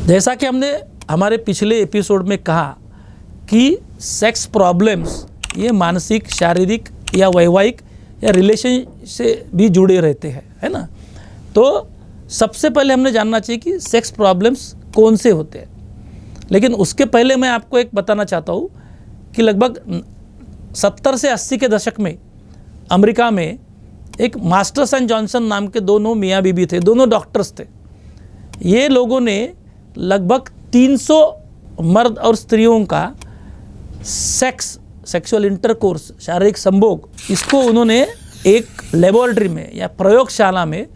जैसा कि हमने हमारे पिछले एपिसोड में कहा कि सेक्स प्रॉब्लम्स ये मानसिक, शारीरिक या वैवाहिक या रिलेशन से भी जुड़े रहते हैं, है ना। तो सबसे पहले हमने जानना चाहिए कि सेक्स प्रॉब्लम्स कौन से होते हैं। लेकिन उसके पहले मैं आपको एक बताना चाहता हूँ कि लगभग 70 से 80 के दशक में अमेरिका में एक मास्टर्स एंड जॉनसन नाम के दोनों मियाँ बीबी थे, दोनों डॉक्टर्स थे। ये लोगों ने लगभग 300 मर्द और स्त्रियों का सेक्सुअल इंटरकोर्स, शारीरिक संभोग, इसको उन्होंने एक लेबोरेटरी में या प्रयोगशाला में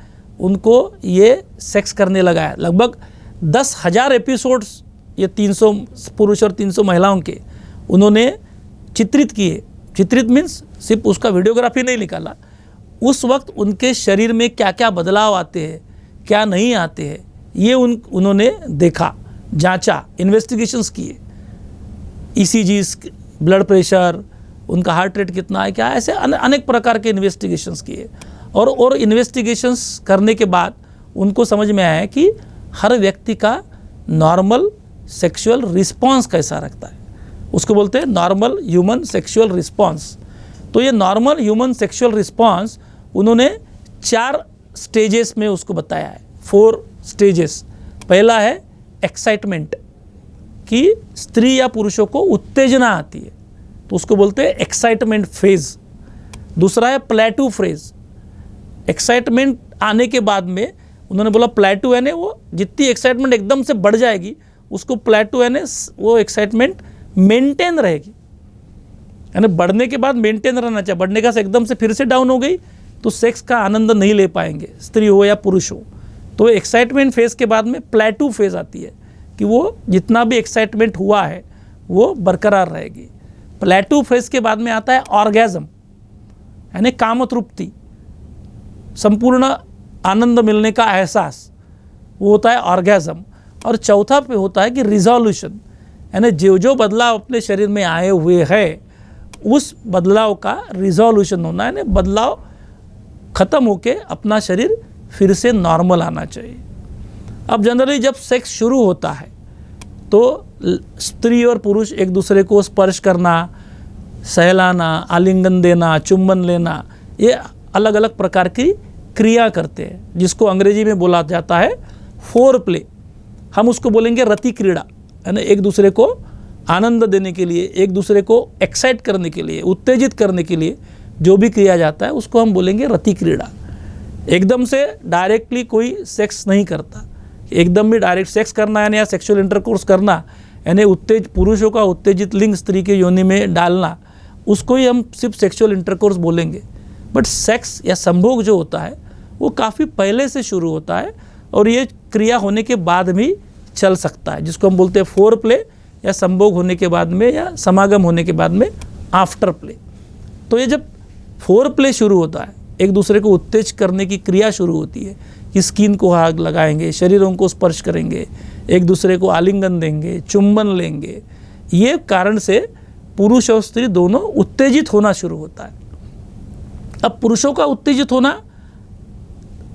उनको ये सेक्स करने लगाया। लगभग 10,000 एपिसोड्स ये 300 पुरुष और 300 महिलाओं के उन्होंने चित्रित किए। चित्रित मीन्स सिर्फ उसका वीडियोग्राफी नहीं निकाला, उस वक्त उनके शरीर में क्या क्या बदलाव आते हैं, क्या नहीं आते हैं, ये उन्होंने देखा, जांचा, इन्वेस्टिगेशंस किए। ECG, ब्लड प्रेशर, उनका हार्ट रेट कितना है, क्या, ऐसे अनेक प्रकार के इन्वेस्टिगेशंस किए। और इन्वेस्टिगेशंस करने के बाद उनको समझ में आया कि हर व्यक्ति का नॉर्मल सेक्सुअल रिस्पॉन्स कैसा रखता है, उसको बोलते हैं नॉर्मल ह्यूमन सेक्सुअल रिस्पॉन्स। तो ये नॉर्मल ह्यूमन सेक्सुअल रिस्पॉन्स उन्होंने 4 स्टेजेस में उसको बताया है, 4 स्टेजेस। पहला है एक्साइटमेंट, कि स्त्री या पुरुषों को उत्तेजना आती है, तो उसको बोलते हैं एक्साइटमेंट फेज। दूसरा है प्लेटू फेज। एक्साइटमेंट आने के बाद में उन्होंने बोला प्लेटू यानी वो जितनी एक्साइटमेंट एकदम से बढ़ जाएगी उसको प्लेटू यानी वो एक्साइटमेंट मेंटेन रहेगी, यानी बढ़ने के बाद मेंटेन रहना चाहिए। बढ़ने का से एकदम से फिर से डाउन हो गई तो सेक्स का आनंद नहीं ले पाएंगे, स्त्री हो या पुरुष हो। तो एक्साइटमेंट फेज के बाद में प्लेटू फेज आती है कि वो जितना भी एक्साइटमेंट हुआ है वो बरकरार रहेगी। प्लेटू फेज के बाद में आता है ऑर्गेज्म, यानी कामतृप्ति, संपूर्ण आनंद मिलने का एहसास, वो होता है ऑर्गेज्म। और चौथा पे होता है कि रिजोल्यूशन, यानी जो बदलाव अपने शरीर में आए हुए हैं उस बदलाव का रिजोल्यूशन होना, यानी बदलाव ख़त्म होके अपना शरीर फिर से नॉर्मल आना चाहिए। अब जनरली जब सेक्स शुरू होता है तो स्त्री और पुरुष एक दूसरे को स्पर्श करना, सहलाना, आलिंगन देना, चुंबन लेना, ये अलग अलग प्रकार की क्रिया करते हैं, जिसको अंग्रेजी में बोला जाता है फोर प्ले। हम उसको बोलेंगे रति क्रीड़ा, यानी एक दूसरे को आनंद देने के लिए, एक दूसरे को एक्साइट करने के लिए, उत्तेजित करने के लिए जो भी किया जाता है उसको हम बोलेंगे रति क्रीड़ा। एकदम से डायरेक्टली कोई सेक्स नहीं करता, एकदम भी डायरेक्ट सेक्स करना यानी या सेक्सुअल इंटरकोर्स करना यानी पुरुषों का उत्तेजित लिंग स्त्री के योनि में डालना, उसको ही हम सिर्फ सेक्सुअल इंटरकोर्स बोलेंगे। बट सेक्स या संभोग जो होता है वो काफ़ी पहले से शुरू होता है और ये क्रिया होने के बाद भी चल सकता है, जिसको हम बोलते हैं फोर प्ले, या संभोग होने के बाद में या समागम होने के बाद में आफ्टर प्ले। तो ये जब फोर प्ले शुरू होता है, एक दूसरे को उत्तेज करने की क्रिया शुरू होती है कि स्किन को हाथ लगाएंगे, शरीरों को स्पर्श करेंगे, एक दूसरे को आलिंगन देंगे, चुंबन लेंगे, ये कारण से पुरुष और स्त्री दोनों उत्तेजित होना शुरू होता है। अब पुरुषों का उत्तेजित होना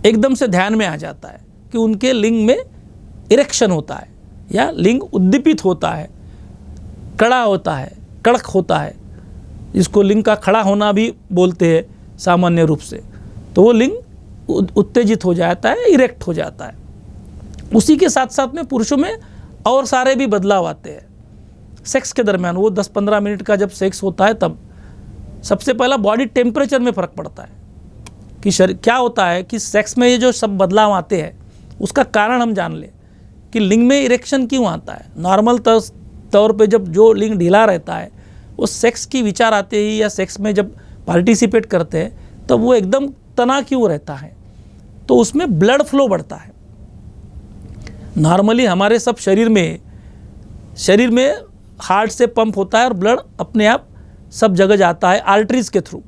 एकदम से ध्यान में आ जाता है कि उनके लिंग में इरेक्शन होता है या लिंग उद्दीपित होता है, कड़ा होता है, कड़क होता है, इसको लिंग का खड़ा होना भी बोलते हैं सामान्य रूप से। तो वो लिंग उत्तेजित हो जाता है, इरेक्ट हो जाता है। उसी के साथ साथ में पुरुषों में और सारे भी बदलाव आते हैं सेक्स के दरमियान। वो 10-15 मिनट का जब सेक्स होता है तब सबसे पहला बॉडी टेम्परेचर में फ़र्क पड़ता है कि क्या होता है कि सेक्स में ये जो सब बदलाव आते हैं उसका कारण हम जान लें कि लिंग में इरेक्शन क्यों आता है। नॉर्मल तौर पे जब जो लिंग ढीला रहता है वो सेक्स की विचार आते ही या सेक्स में जब पार्टिसिपेट करते हैं तब वो एकदम तना क्यों रहता है, तो उसमें ब्लड फ्लो बढ़ता है। नॉर्मली हमारे सब शरीर में हार्ट से पंप होता है और ब्लड अपने आप सब जगह जाता है आर्टरीज के थ्रू,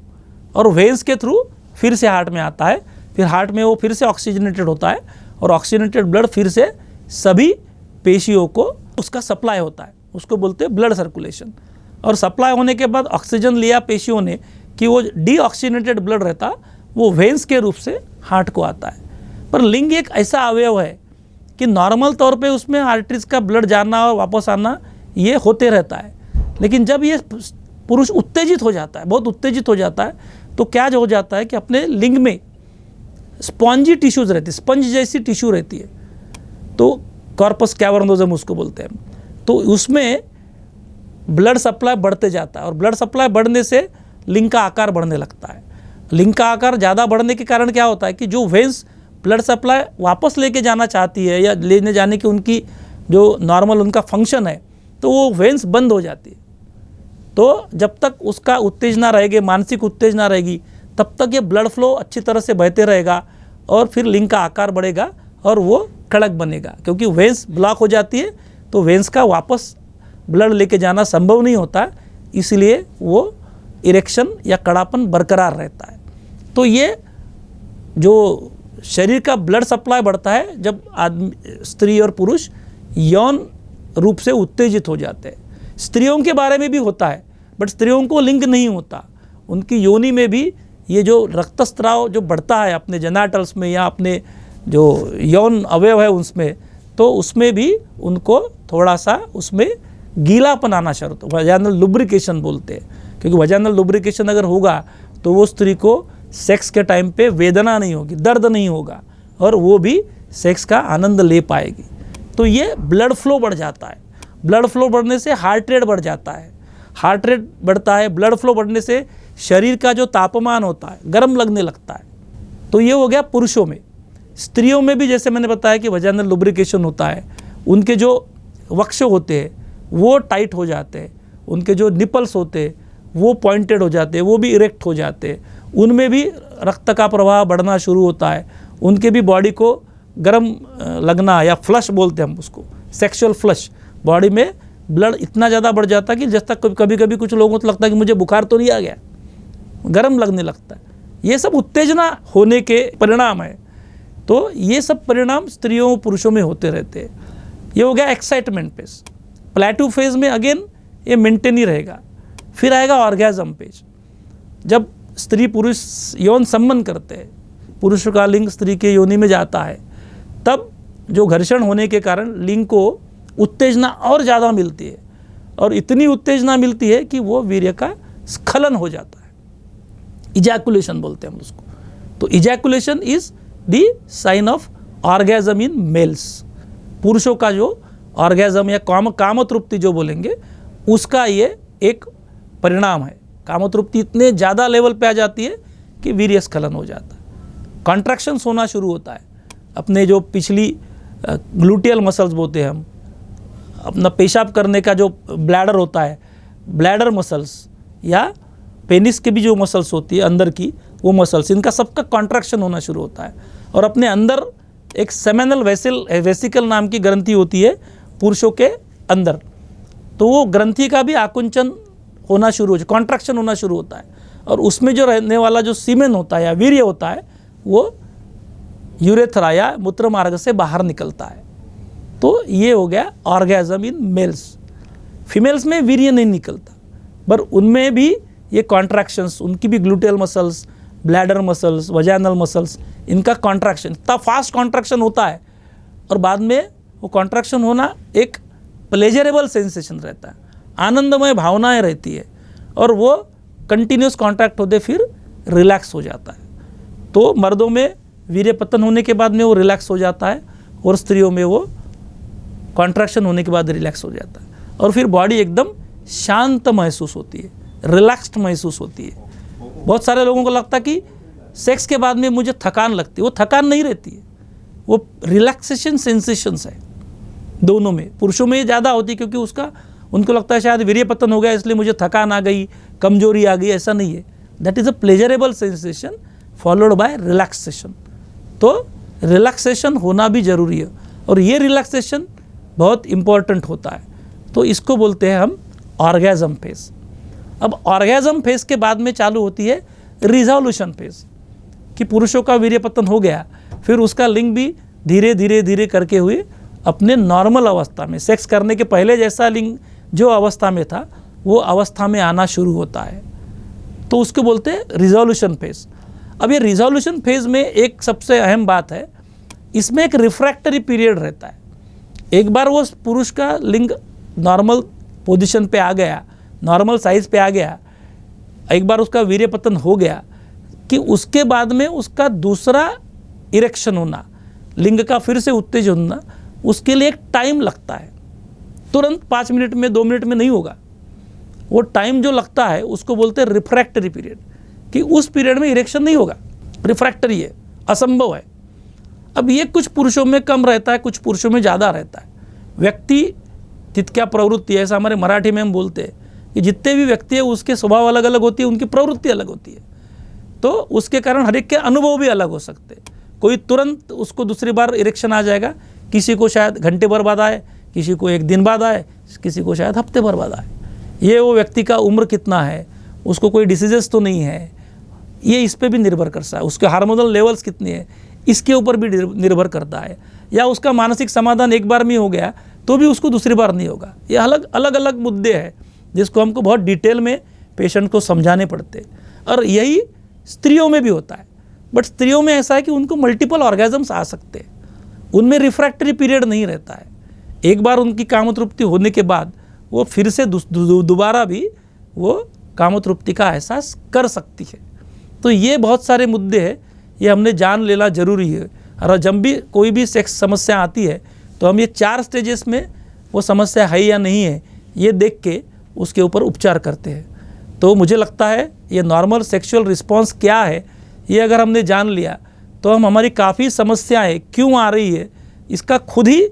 और वेन्स के थ्रू फिर से हार्ट में आता है, फिर हार्ट में वो फिर से ऑक्सीजनेटेड होता है और ऑक्सीजनेटेड ब्लड फिर से सभी पेशियों को उसका सप्लाई होता है, उसको बोलते हैं ब्लड सर्कुलेशन। और सप्लाई होने के बाद ऑक्सीजन लिया पेशियों ने कि वो डीऑक्सीजनेटेड ब्लड रहता वो वेन्स के रूप से हार्ट को आता है। पर लिंग एक ऐसा अवयव है कि नॉर्मल तौर पे उसमें आर्टरीज का ब्लड जाना और वापस आना ये होते रहता है, लेकिन जब ये पुरुष उत्तेजित हो जाता है, बहुत उत्तेजित हो जाता है, तो क्या हो जाता है कि अपने लिंग में स्पॉन्जी टिश्यूज रहती है, स्पंज जैसी टिश्यू रहती है, तो कॉर्पस कैवर्नोसम उसको बोलते हैं, तो उसमें ब्लड सप्लाई बढ़ते जाता है और ब्लड सप्लाई बढ़ने से लिंग का आकार बढ़ने लगता है। लिंग का आकार ज़्यादा बढ़ने के कारण क्या होता है कि जो वेंस ब्लड सप्लाई वापस लेके जाना चाहती है या लेने जाने की उनकी जो नॉर्मल उनका फंक्शन है, तो वो वेंस बंद हो जाती है। तो जब तक उसका उत्तेजना रहेगी, मानसिक उत्तेजना रहेगी, तब तक ये ब्लड फ्लो अच्छी तरह से बहते रहेगा और फिर लिंग का आकार बढ़ेगा और वो कड़क बनेगा, क्योंकि वेंस ब्लॉक हो जाती है तो वेंस का वापस ब्लड लेके जाना संभव नहीं होता, इसलिए वो इरेक्शन या कड़ापन बरकरार रहता है। तो ये जो शरीर का ब्लड सप्लाई बढ़ता है जब आदमी, स्त्री और पुरुष यौन रूप से उत्तेजित हो जाते हैं। स्त्रियों के बारे में भी होता है, बट स्त्रियों को लिंग नहीं होता, उनकी योनि में भी ये जो रक्तस्राव जो बढ़ता है अपने जेनिटल्स में या अपने जो यौन अवयव है उसमें, तो उसमें भी उनको थोड़ा सा उसमें गीलापन आना शुरू होता है, वजाइनल लुब्रिकेशन बोलते हैं, क्योंकि वजाइनल लुब्रिकेशन अगर होगा तो वो स्त्री को सेक्स के टाइम पे वेदना नहीं होगी, दर्द नहीं होगा और वो भी सेक्स का आनंद ले पाएगी। तो ये ब्लड फ्लो बढ़ जाता है, ब्लड फ्लो बढ़ने से हार्ट रेट बढ़ जाता है, हार्ट रेट बढ़ता है, ब्लड फ्लो बढ़ने से शरीर का जो तापमान होता है गर्म लगने लगता है। तो ये हो गया पुरुषों में। स्त्रियों में भी जैसे मैंने बताया कि वजाइनल लुब्रिकेशन होता है, उनके जो वक्ष होते हैं वो टाइट हो जाते हैं, उनके जो निपल्स होते हैं वो पॉइंटेड हो जाते हैं, वो भी इरेक्ट हो जाते हैं, उनमें भी रक्त का प्रवाह बढ़ना शुरू होता है, उनके भी बॉडी को गर्म लगना या फ्लश बोलते हैं हम उसको, सेक्सुअल फ्लश, बॉडी में ब्लड इतना ज़्यादा बढ़ जाता है कि जब तक कभी कभी कुछ लोगों को लगता है कि मुझे बुखार तो नहीं आ गया, गर्म लगने लगता है। ये सब उत्तेजना होने के परिणाम है। तो ये सब परिणाम स्त्रियों पुरुषों में होते रहते हैं। ये हो गया एक्साइटमेंट फेज। प्लेटू फेज में अगेन ये मेंटेन ही रहेगा। फिर आएगा ऑर्गेजम फेज। जब स्त्री पुरुष यौन संबंध करते हैं, पुरुष का लिंग स्त्री के योनि में जाता है, तब जो घर्षण होने के कारण लिंग को उत्तेजना और ज़्यादा मिलती है और इतनी उत्तेजना मिलती है कि वो वीर्य का स्खलन हो जाता है, इजैकुलेशन बोलते हैं हम उसको। तो ejaculation is the sign of orgasm in males. पुरुषों का जो ऑर्गेजम या कामतृप्ति जो बोलेंगे उसका ये एक परिणाम है। कामतृप्ति इतने ज़्यादा लेवल पे आ जाती है कि वीर्य स्खलन हो जाता है, कॉन्ट्रैक्शंस होना शुरू होता है। अपने जो पिछली ग्लूटियल मसल्स बोलते हैं हम, अपना पेशाब करने का जो ब्लैडर होता है, ब्लैडर मसल्स या पेनिस के भी जो मसल्स होती है अंदर की वो मसल्स, इनका सबका कॉन्ट्रैक्शन होना शुरू होता है। और अपने अंदर एक सेमेनल वेसिकल नाम की ग्रंथि होती है पुरुषों के अंदर, तो वो ग्रंथि का भी आकुंचन होना शुरू हो, कॉन्ट्रैक्शन होना शुरू होता है और उसमें जो रहने वाला जो सीमेन होता है या वीर्य होता है वो यूरेथ्रा या मूत्र मार्ग से बाहर निकलता है। तो ये हो गया ऑर्गेजम इन मेल्स। फीमेल्स में वीर्य नहीं निकलता, पर उनमें भी ये कॉन्ट्रैक्शंस, उनकी भी gluteal muscles, bladder muscles, vaginal muscles, इनका कॉन्ट्रैक्शन, इतना फास्ट कॉन्ट्रैक्शन होता है और बाद में वो कॉन्ट्रैक्शन होना एक प्लेजरेबल सेंसेशन रहता है, आनंदमय भावनाएं रहती है और वो कंटिन्यूस कॉन्ट्रैक्ट होते फिर रिलैक्स हो जाता है। तो मर्दों में वीर्य पतन होने के बाद में वो रिलैक्स हो जाता है और स्त्रियों में वो कॉन्ट्रैक्शन होने के बाद रिलैक्स हो जाता है और फिर बॉडी एकदम शांत महसूस होती है, रिलैक्स्ड महसूस होती है। बहुत सारे लोगों को लगता है कि सेक्स के बाद में मुझे थकान लगती है, वो थकान नहीं रहती है, वो रिलैक्सेशन सेंसेशंस है। दोनों में, पुरुषों में ज़्यादा होती है क्योंकि उसका उनको लगता है शायद वीर्य पतन हो गया इसलिए मुझे थकान आ गई, कमजोरी आ गई, ऐसा नहीं है। That is a pleasurable sensation followed by relaxation. तो रिलैक्सेशन होना भी ज़रूरी है और ये रिलैक्सेशन बहुत इम्पॉर्टेंट होता है। तो इसको बोलते हैं हम ऑर्गेजम फेज। अब ऑर्गेजम फेज के बाद में चालू होती है रिजोल्यूशन फेज, कि पुरुषों का वीर्य पतन हो गया, फिर उसका लिंग भी धीरे धीरे धीरे करके हुए अपने नॉर्मल अवस्था में, सेक्स करने के पहले जैसा लिंग जो अवस्था में था वो अवस्था में आना शुरू होता है। तो उसको बोलते हैं रिजोल्यूशन फेज। अब ये रिजोल्यूशन फेज में एक सबसे अहम बात है इसमें एक रिफ्रैक्टरी पीरियड रहता है। एक बार वो पुरुष का लिंग नॉर्मल पोजीशन पे आ गया, नॉर्मल साइज पे आ गया, एक बार उसका वीर्य पतन हो गया कि उसके बाद में उसका दूसरा इरेक्शन होना, लिंग का फिर से उत्तेजन होना, उसके लिए एक टाइम लगता है। तुरंत 5 मिनट में 2 मिनट में नहीं होगा। वो टाइम जो लगता है उसको बोलते हैं रिफ्रैक्टरी पीरियड, कि उस पीरियड में इरेक्शन नहीं होगा, रिफ्रैक्टरी है, असंभव है। अब ये कुछ पुरुषों में कम रहता है, कुछ पुरुषों में ज़्यादा रहता है। व्यक्ति तिथ्या प्रवृत्ति है, ऐसा हमारे मराठी में हम बोलते हैं कि जितने भी व्यक्ति है उसके स्वभाव अलग अलग होती है, उनकी प्रवृत्ति अलग होती है, तो उसके कारण हर एक के अनुभव भी अलग हो सकते हैं। कोई तुरंत उसको दूसरी बार इरेक्शन आ जाएगा, किसी को शायद घंटे भर बाद आए, किसी को 1 दिन बाद आए, किसी को शायद हफ्ते भर बाद आए। ये वो व्यक्ति का उम्र कितना है, उसको कोई डिसीजेस तो नहीं है, ये इस पर भी निर्भर करता है। उसके हार्मोनल लेवल्स कितने हैं इसके ऊपर भी निर्भर करता है। या उसका मानसिक समाधान एक बार में हो गया तो भी उसको दूसरी बार नहीं होगा। ये अलग अलग मुद्दे हैं जिसको हमको बहुत डिटेल में पेशेंट को समझाने पड़ते हैं। और यही स्त्रियों में भी होता है, बट स्त्रियों में ऐसा है कि उनको मल्टीपल ऑर्गेजम्स आ सकते हैं, उनमें रिफ्रैक्टरी पीरियड नहीं रहता है। एक बार उनकी कामतृप्ति होने के बाद वो फिर से दोबारा भी वो कामतृप्ति का एहसास कर सकती है। तो ये बहुत सारे मुद्दे हैं, ये हमने जान लेना जरूरी है। और जब भी कोई भी सेक्स समस्या आती है तो हम ये 4 स्टेजेस में वो समस्या है या नहीं है ये देख के उसके ऊपर उपचार करते हैं। तो मुझे लगता है ये नॉर्मल सेक्सुअल रिस्पॉन्स क्या है ये अगर हमने जान लिया तो हम हमारी काफ़ी समस्याएं क्यों आ रही है इसका खुद ही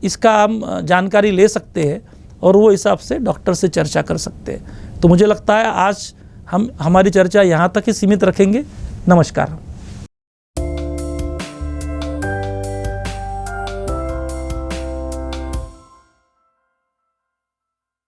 इसका हम जानकारी ले सकते हैं और वो हिसाब से डॉक्टर से चर्चा कर सकते हैं। तो मुझे लगता है आज हम हमारी चर्चा यहाँ तक ही सीमित रखेंगे। नमस्कार।